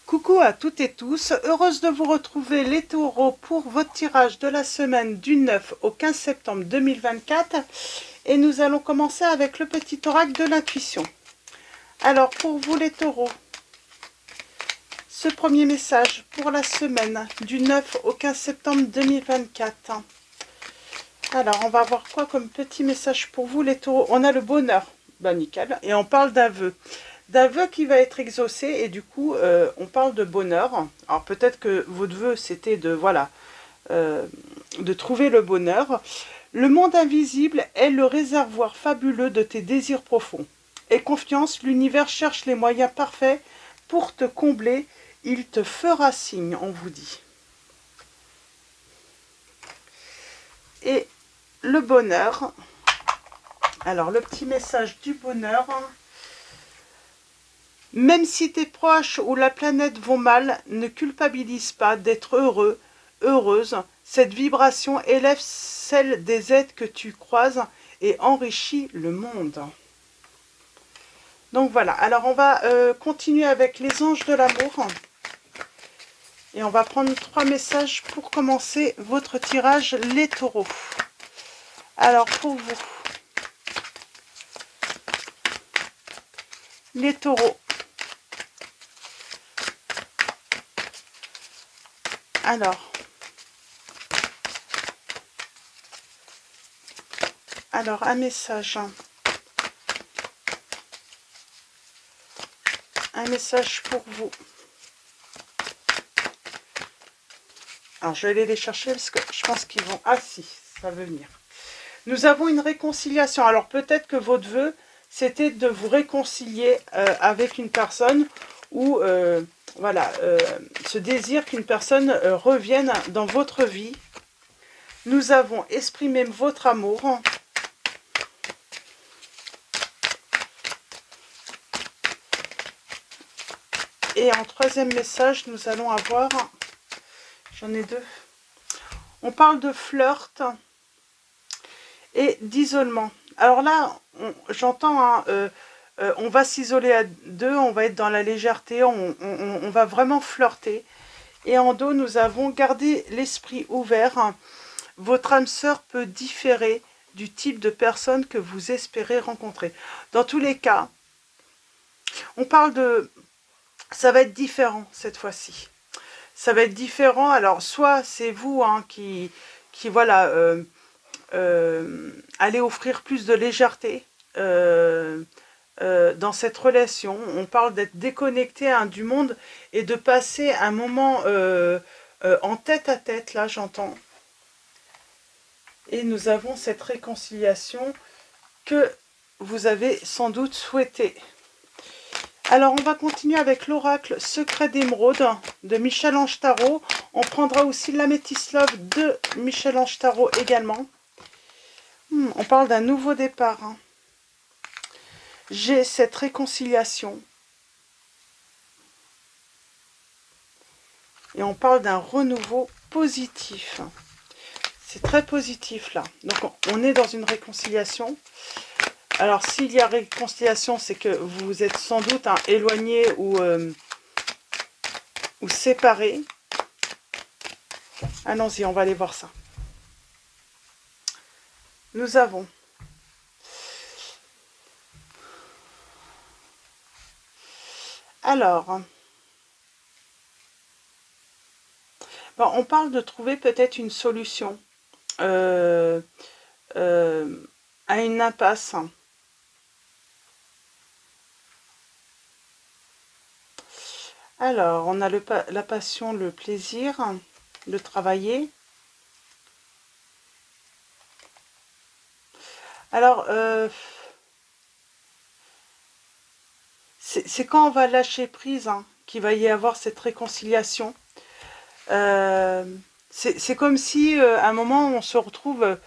Coucou à toutes et tous, heureuse de vous retrouver les taureaux pour votre tirage de la semaine du 9 au 15 septembre 2024 et nous allons commencer avec le petit oracle de l'intuition. Alors pour vous les taureaux, ce premier message pour la semaine du 9 au 15 septembre 2024. Alors on va voir quoi comme petit message pour vous les taureaux. On a le bonheur, bah nickel, et on parle d'un vœu qui va être exaucé et du coup on parle de bonheur. Alors peut-être que votre vœu c'était de de trouver le bonheur. Le monde invisible est le réservoir fabuleux de tes désirs profonds. Aie confiance, l'univers cherche les moyens parfaits pour te combler. Il te fera signe, on vous dit. Et le bonheur. Alors le petit message du bonheur. Même si tes proches ou la planète vont mal, ne culpabilise pas d'être heureux, heureuse. Cette vibration élève celle des êtres que tu croises et enrichit le monde. Donc voilà, alors on va continuer avec les anges de l'amour. Et on va prendre 3 messages pour commencer votre tirage, les taureaux. Alors pour vous, les taureaux. Alors un message. Un message pour vous. Alors, je vais aller les chercher parce que je pense qu'ils vont... Ah si, ça veut venir. Nous avons une réconciliation. Alors, peut-être que votre vœu, c'était de vous réconcilier avec une personne ou, ce désir qu'une personne revienne dans votre vie. Nous avons exprimé votre amour. Et en troisième message, nous allons avoir... J'en ai 2. On parle de flirt et d'isolement. Alors là, j'entends, on va s'isoler à 2, on va être dans la légèreté, on va vraiment flirter. Et en dos, nous avons gardé l'esprit ouvert. Votre âme sœur peut différer du type de personne que vous espérez rencontrer. Dans tous les cas, on parle de... Ça va être différent cette fois-ci. Ça va être différent. Alors, soit c'est vous qui allez offrir plus de légèreté dans cette relation. On parle d'être déconnecté du monde et de passer un moment en tête-à-tête, là j'entends. Et nous avons cette réconciliation que vous avez sans doute souhaité. Alors, on va continuer avec l'oracle Secret d'émeraude de Michel-Ange Tarot. On prendra aussi l'Améthyste Love de Michel-Ange Tarot également. On parle d'un nouveau départ. J'ai cette réconciliation. Et on parle d'un renouveau positif. C'est très positif là. Donc, on est dans une réconciliation. Alors, s'il y a réconciliation, c'est que vous êtes sans doute éloigné ou séparé. Allons-y, on va aller voir ça. Nous avons alors, on parle de trouver peut-être une solution à une impasse. Alors, on a la passion, le plaisir de travailler. Alors, c'est quand on va lâcher prise qu'il va y avoir cette réconciliation. C'est comme si à un moment on se retrouve,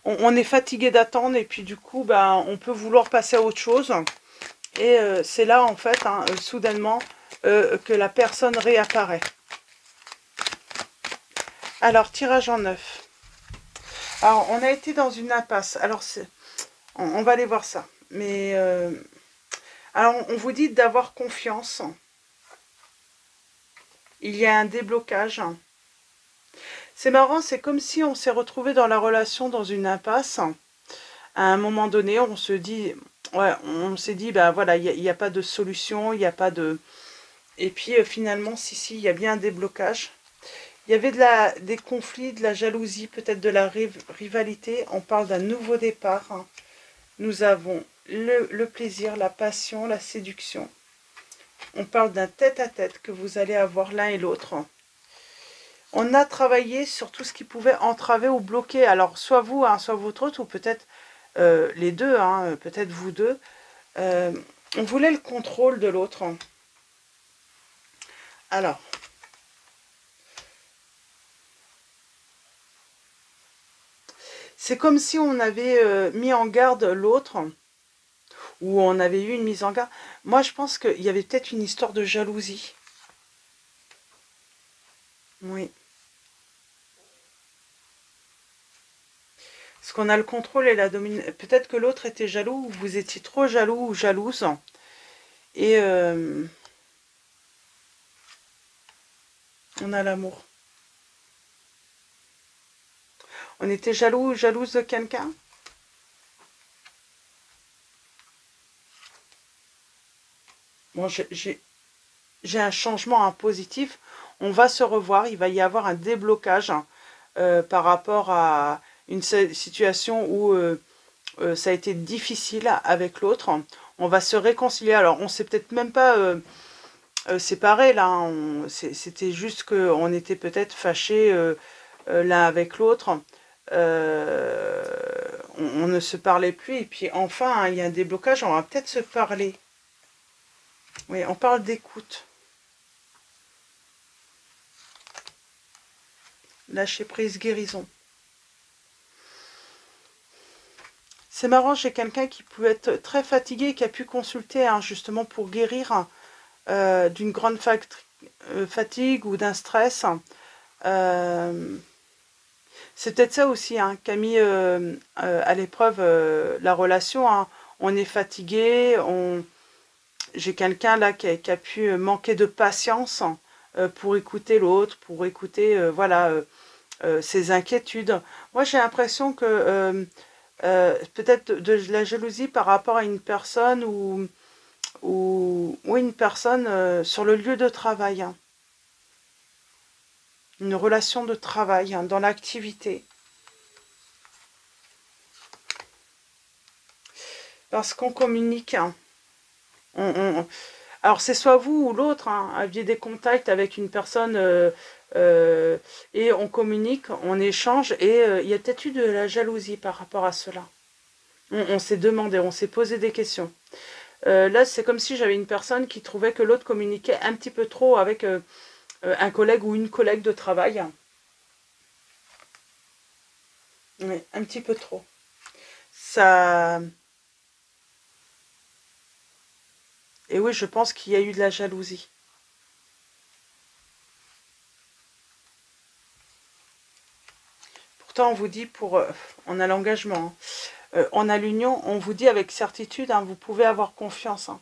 on est fatigué d'attendre et puis du coup on peut vouloir passer à autre chose. Et c'est là en fait, soudainement, que la personne réapparaît. Alors, tirage en 9. Alors, on a été dans une impasse. Alors, on va aller voir ça. Mais, alors, on vous dit d'avoir confiance. il y a un déblocage. C'est marrant, c'est comme si on s'est retrouvé dans la relation dans une impasse. À un moment donné, on se dit, ouais, on s'est dit, bah voilà, il n'y a pas de solution, il n'y a pas de... Et puis finalement, si, il y a bien un déblocage. Il y avait des conflits, de la jalousie, peut-être de la rivalité. On parle d'un nouveau départ. Hein. Nous avons le plaisir, la passion, la séduction. On parle d'un tête-à-tête que vous allez avoir l'un et l'autre. On a travaillé sur tout ce qui pouvait entraver ou bloquer. Alors, soit vous, hein, soit votre autre, ou peut-être les deux, hein, peut-être vous deux. On voulait le contrôle de l'autre. Alors, c'est comme si on avait mis en garde l'autre, ou on avait eu une mise en garde. Moi, je pense qu'il y avait peut-être une histoire de jalousie. Oui. Parce qu'on a le contrôle et la domination. Peut-être que l'autre était jaloux, ou vous étiez trop jaloux ou jalouse. Et on a l'amour. On était jaloux ou jalouse de quelqu'un. Bon, j'ai un changement positif. On va se revoir, il va y avoir un déblocage par rapport à une situation où ça a été difficile avec l'autre. On va se réconcilier. Alors, on s'est peut-être même pas séparés là. Hein. C'était juste qu'on était peut-être fâchés l'un avec l'autre. On ne se parlait plus. Et puis enfin, hein, il y a un déblocage. On va peut-être se parler. Oui, on parle d'écoute. Lâcher prise, guérison. C'est marrant, j'ai quelqu'un qui peut être très fatigué, qui a pu consulter hein, justement pour guérir d'une grande fatigue ou d'un stress. C'est peut-être ça aussi hein, qui a mis à l'épreuve la relation. Hein. On est fatigué, j'ai quelqu'un là qui a pu manquer de patience pour écouter l'autre, pour écouter voilà ses inquiétudes. Moi j'ai l'impression que peut-être de la jalousie par rapport à une personne ou une personne sur le lieu de travail. Hein. Une relation de travail hein, dans l'activité. Parce qu'on communique. Hein. Alors c'est soit vous ou l'autre, hein, aviez des contacts avec une personne et on communique, on échange et il y a peut-être eu de la jalousie par rapport à cela. On s'est demandé, on s'est posé des questions. Là c'est comme si j'avais une personne qui trouvait que l'autre communiquait un petit peu trop avec un collègue ou une collègue de travail. Oui, un petit peu trop. Ça... Et oui, je pense qu'il y a eu de la jalousie. Pourtant, on vous dit, on a l'engagement, hein. On a l'union, on vous dit avec certitude, hein, vous pouvez avoir confiance. Hein.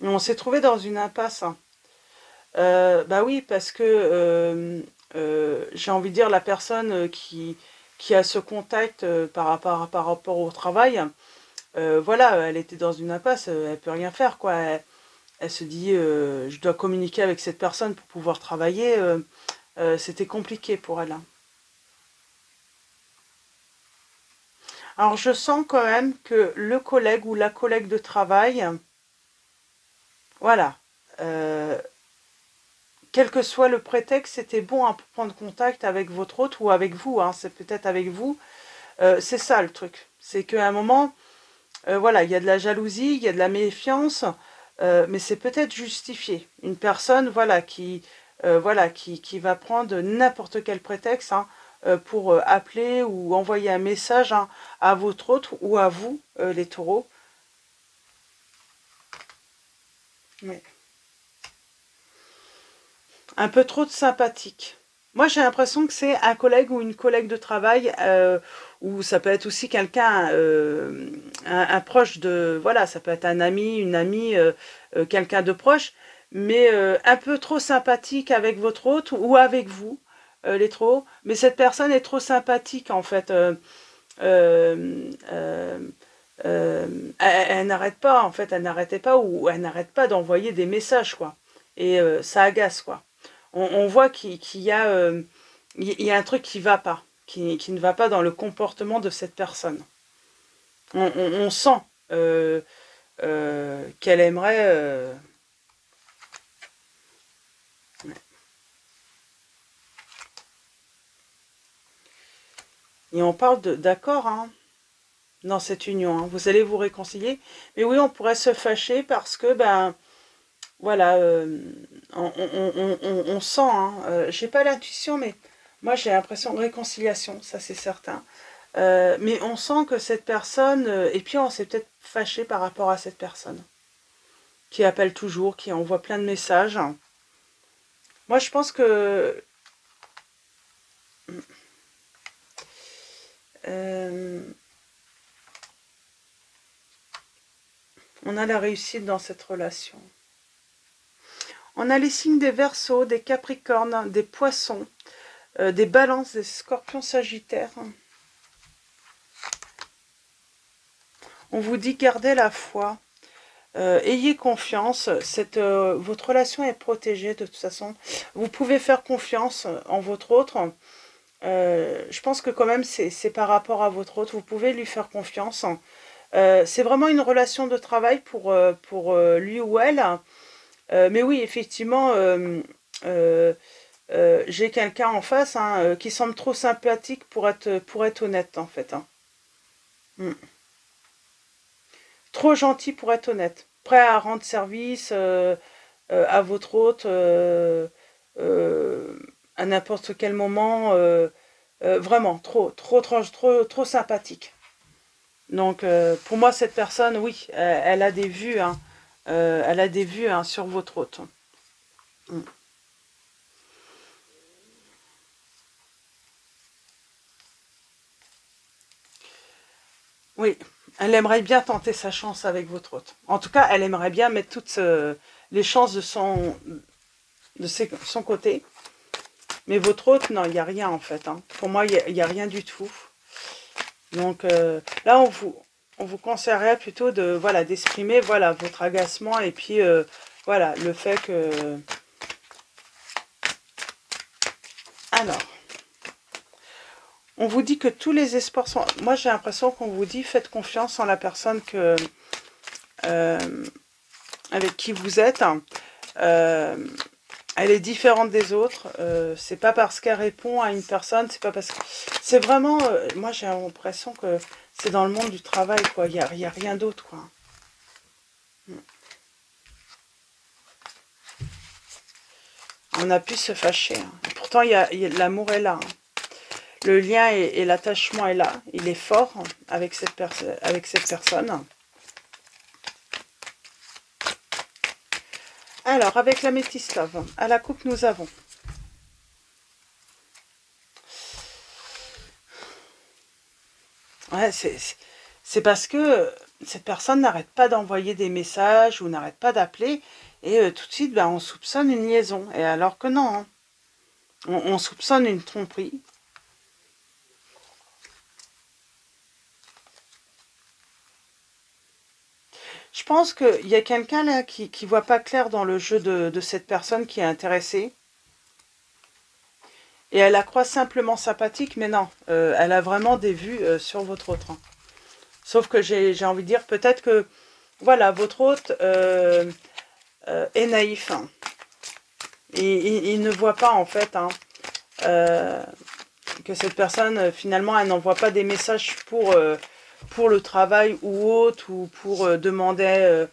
On s'est trouvé dans une impasse. Hein. Bah oui, parce que j'ai envie de dire, la personne qui a ce contact par rapport au travail, voilà, elle était dans une impasse, elle peut rien faire, quoi. Elle se dit, je dois communiquer avec cette personne pour pouvoir travailler. C'était compliqué pour elle. Hein. Alors, je sens quand même que le collègue ou la collègue de travail, voilà, quel que soit le prétexte, c'était bon hein, pour prendre contact avec votre autre ou avec vous. Hein, c'est peut-être avec vous. C'est ça le truc. C'est qu'à un moment, voilà, il y a de la jalousie, il y a de la méfiance, mais c'est peut-être justifié. Une personne, voilà, qui va prendre n'importe quel prétexte hein, pour appeler ou envoyer un message hein, à votre autre ou à vous, les taureaux. Mais un peu trop de sympathique. Moi, j'ai l'impression que c'est un collègue ou une collègue de travail, ou ça peut être aussi quelqu'un, un proche de... Voilà, ça peut être un ami, une amie, quelqu'un de proche, mais un peu trop sympathique avec votre hôte ou avec vous, les trop. Mais cette personne est trop sympathique, en fait. Euh, euh, elle n'arrête pas, en fait, elle n'arrêtait pas, ou elle n'arrête pas d'envoyer des messages, quoi. Et ça agace, quoi. On voit qu'il y a, il y a un truc qui va pas, qui ne va pas dans le comportement de cette personne. On sent qu'elle aimerait... Et on parle d'accord, hein, dans cette union. Hein. Vous allez vous réconcilier. Mais oui, on pourrait se fâcher parce que, ben, voilà, on sent, hein, j'ai pas l'intuition, mais moi j'ai l'impression de réconciliation, ça c'est certain. Mais on sent que cette personne, et puis on s'est peut-être fâché par rapport à cette personne, qui appelle toujours, qui envoie plein de messages. Moi je pense que... on a la réussite dans cette relation. On a les signes des Verseaux, des Capricornes, des Poissons, des Balances, des Scorpions, Sagittaires. On vous dit gardez la foi, ayez confiance, votre relation est protégée de toute façon. Vous pouvez faire confiance en votre autre. Je pense que quand même c'est par rapport à votre autre, vous pouvez lui faire confiance. C'est vraiment une relation de travail pour lui ou elle. Mais oui, effectivement, j'ai quelqu'un en face hein, qui semble trop sympathique pour être honnête, en fait. Hein. Trop gentil pour être honnête. Prêt à rendre service à votre hôte à n'importe quel moment. Vraiment, trop sympathique. Donc, pour moi, cette personne, oui, elle a des vues. Hein, elle a des vues hein, sur votre hôte. Oui, elle aimerait bien tenter sa chance avec votre hôte. En tout cas, elle aimerait bien mettre toutes les chances de son côté. Mais votre hôte, non, il n'y a rien en fait. Hein. Pour moi, il n'y a rien du tout. Donc là, on vous conseillerait plutôt de voilà d'exprimer voilà votre agacement et puis voilà le fait que... Alors, on vous dit que tous les espoirs sont... Moi, j'ai l'impression qu'on vous dit faites confiance en la personne que avec qui vous êtes. Elle est différente des autres. C'est pas parce qu'elle répond à une personne, c'est pas parce que... C'est vraiment... moi, j'ai l'impression que c'est dans le monde du travail, quoi. Il y a rien d'autre, quoi. On a pu se fâcher. Hein. Pourtant, l'amour est là. Hein. Le lien et l'attachement est là. Il est fort avec cette personne. Alors, avec la Métis Love, à la coupe, nous avons... Ouais, c'est parce que cette personne n'arrête pas d'envoyer des messages ou n'arrête pas d'appeler. Et tout de suite, ben, on soupçonne une liaison. Et alors que non, hein. On soupçonne une tromperie. Je pense qu'il y a quelqu'un là qui ne voit pas clair dans le jeu de cette personne qui est intéressée. Et elle la croit simplement sympathique, mais non, elle a vraiment des vues sur votre autre. Hein. Sauf que j'ai envie de dire peut-être que, voilà, votre hôte est naïf. Hein. Et il ne voit pas en fait hein, que cette personne, finalement, elle n'envoie pas des messages pour le travail ou autre, ou pour demander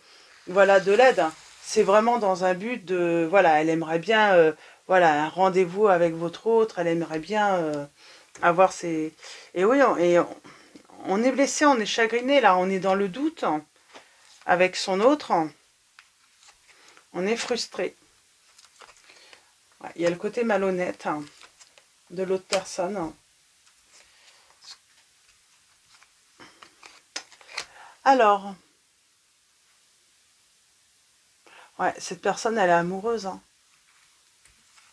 voilà, de l'aide. C'est vraiment dans un but de, voilà, elle aimerait bien, voilà, un rendez-vous avec votre autre, elle aimerait bien avoir ses... Et oui, on est blessé, on est chagriné, là, on est dans le doute avec son autre, on est frustré. Il y a le côté malhonnête. de l'autre personne. Alors, ouais, cette personne, elle est amoureuse. Hein.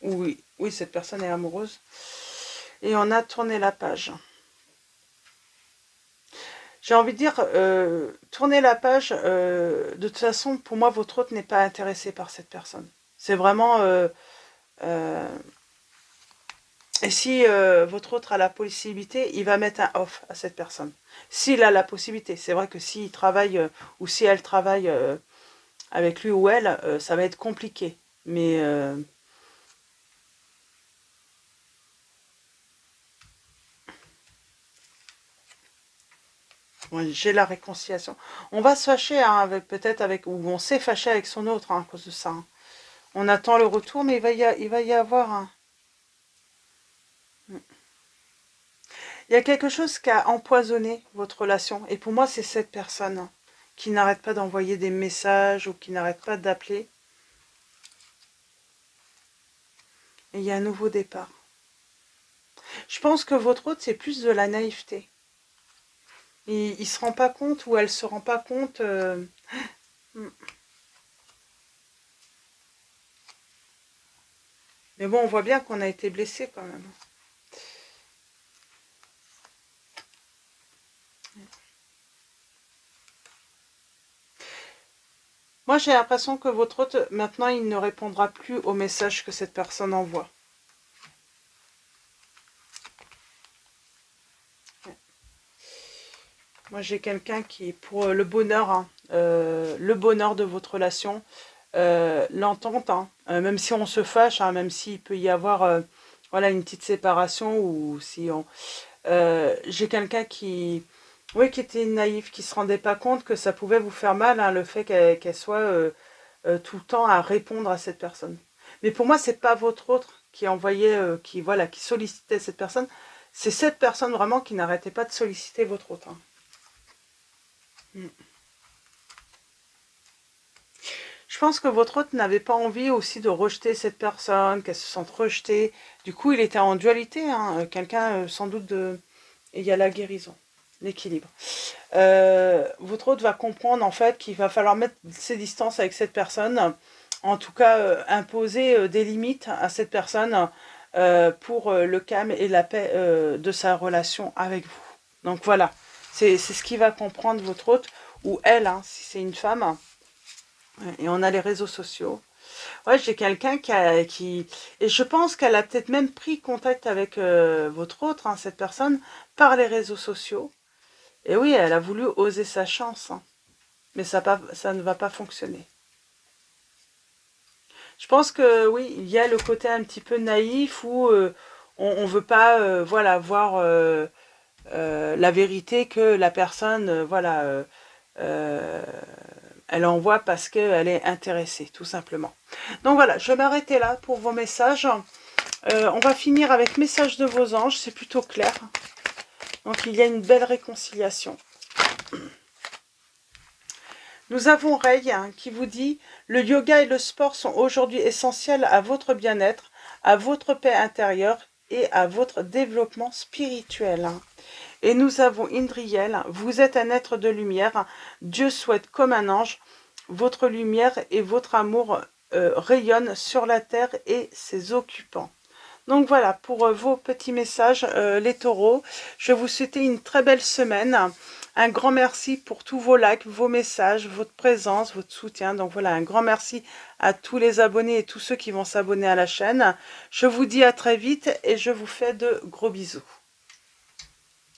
Oui, oui, cette personne est amoureuse. Et on a tourné la page. J'ai envie de dire, tourner la page, de toute façon, pour moi, votre hôte n'est pas intéressé par cette personne. C'est vraiment... et si votre hôte a la possibilité, il va mettre un off à cette personne. S'il a la possibilité. C'est vrai que s'il travaille, ou si elle travaille avec lui ou elle, ça va être compliqué. Mais... oui, j'ai la réconciliation. On va se fâcher, hein, peut-être avec, ou on s'est fâché avec son autre hein, à cause de ça. Hein. On attend le retour, mais il va y avoir un... Il y a quelque chose qui a empoisonné votre relation. Et pour moi, c'est cette personne qui n'arrête pas d'envoyer des messages ou qui n'arrête pas d'appeler. Et il y a un nouveau départ. Je pense que votre autre, c'est plus de la naïveté. Il ne se rend pas compte ou elle ne se rend pas compte... Mais bon, on voit bien qu'on a été blessé quand même. Moi, j'ai l'impression que votre hôte, maintenant, il ne répondra plus aux messages que cette personne envoie. Moi, j'ai quelqu'un qui, pour le bonheur, hein, le bonheur de votre relation, l'entente, hein, même si on se fâche, hein, même s'il peut y avoir voilà, une petite séparation, ou si on... j'ai quelqu'un qui... Oui, qui était naïf, qui ne se rendait pas compte que ça pouvait vous faire mal, hein, le fait qu'elle soit tout le temps à répondre à cette personne. Mais pour moi, c'est pas votre autre qui envoyait, voilà, qui sollicitait cette personne. C'est cette personne vraiment qui n'arrêtait pas de solliciter votre autre. Hein. Je pense que votre hôte n'avait pas envie aussi de rejeter cette personne, qu'elle se sente rejetée. Du coup, il était en dualité, hein, quelqu'un sans doute de... Et il y a la guérison, l'équilibre. Votre hôte va comprendre en fait qu'il va falloir mettre ses distances avec cette personne. En tout cas, imposer des limites à cette personne pour le calme et la paix de sa relation avec vous. Donc voilà, c'est ce qui va comprendre votre hôte, ou elle, hein, si c'est une femme. Et on a les réseaux sociaux. Ouais, j'ai quelqu'un qui... Et je pense qu'elle a peut-être même pris contact avec votre autre, hein, cette personne, par les réseaux sociaux. Et oui, elle a voulu oser sa chance. Hein. Mais ça ne va pas fonctionner. Je pense que oui, il y a le côté un petit peu naïf où on ne veut pas voilà, voir la vérité que la personne... voilà... elle envoie parce qu'elle est intéressée, tout simplement. Donc voilà, je vais m'arrêter là pour vos messages. On va finir avec message de vos anges, c'est plutôt clair. Donc il y a une belle réconciliation. Nous avons Ray hein, qui vous dit « Le yoga et le sport sont aujourd'hui essentiels à votre bien-être, à votre paix intérieure et à votre développement spirituel. » Et nous avons Indriel, vous êtes un être de lumière, Dieu souhaite comme un ange, votre lumière et votre amour rayonnent sur la terre et ses occupants. Donc voilà, pour vos petits messages, les taureaux, je vais vous souhaiter une très belle semaine. Un grand merci pour tous vos likes, vos messages, votre présence, votre soutien. Donc voilà, un grand merci à tous les abonnés et tous ceux qui vont s'abonner à la chaîne. Je vous dis à très vite et je vous fais de gros bisous.